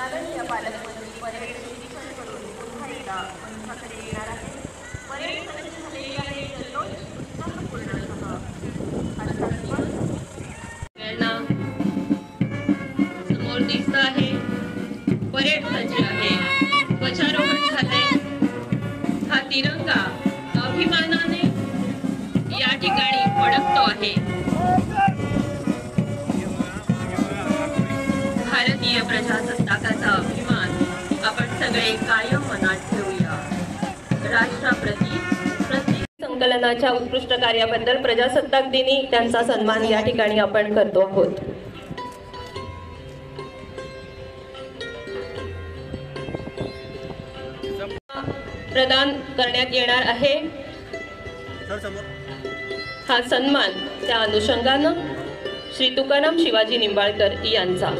माननीय पालकमंत्री परेड निरीक्षण करून पुन्हा एकदा मंचाकडे येणार आहे. परेड सज्ज झालेली आहे. जल्लोष उत्साहपूर्णसह समोर दिसत आहे. परेड सज्ज आहे. ध्वजारोहण झाले. हा तिरंगा अभिमानाने या ठिकाणी फडकतो आहे. भारतीय प्रजासत्ताकाचा अभिमान आपण सगळे कायम मनात ठेवूया. राष्ट्राप्रती प्रत्येक संकलनाच्या उत्कृष्ट कार्याबद्दल प्रजासत्ताक दिनी त्यांचा सन्मान या ठिकाणी आपण करतो आहोत. प्रदान करण्यात येणार आहे. हा सन्मान त्या अनुषंगानं श्री तुकाराम शिवाजी निंबाळकर यांचा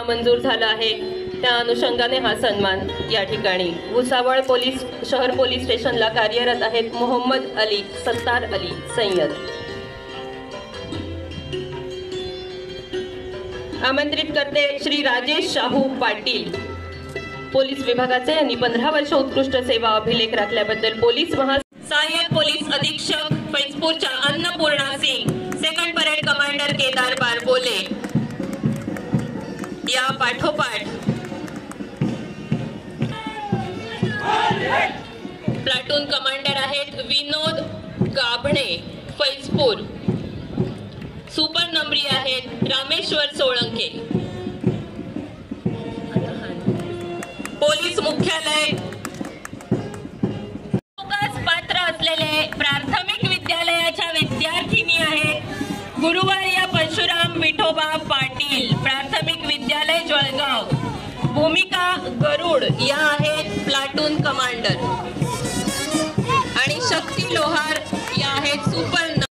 मंजूर झाला आहे. त्या अनुषंगाने हा सन्मान या ठिकाणी भुसावळ पोलीस शहर पोलीस स्टेशनला कार्यरत आहेत मोहम्मद अली सत्तार अली सय्यद. आमंत्रित करते श्री राजेश शाहू पाटील पोलीस विभागाचे यांनी 15 वर्ष उत्कृष्ट सेवा अभिलेख राखल्याबद्दल पोलीस सहाय्यक पोलीस अधीक्षक फैजपूरच्या Annapurna Singh, second parade commander Kedar Barbole या पाठोपाठ प्लाटून कमांडर आहेत विनोद गाभणे फैजपूर. सुपर नंबरी आहेत रामेश्वर सोळंके. पोलीस मुख्यालय पात्र असलेले प्राथमिक विद्यालयाच्या विद्यार्थिनी आहेत गुरुवार्य परशुराम विठोबा पाटील, प्राथमिक विद्यालय जळगाव. भूमिका गरुड या आहेत प्लाटून कमांडर आणि शक्ती लोहार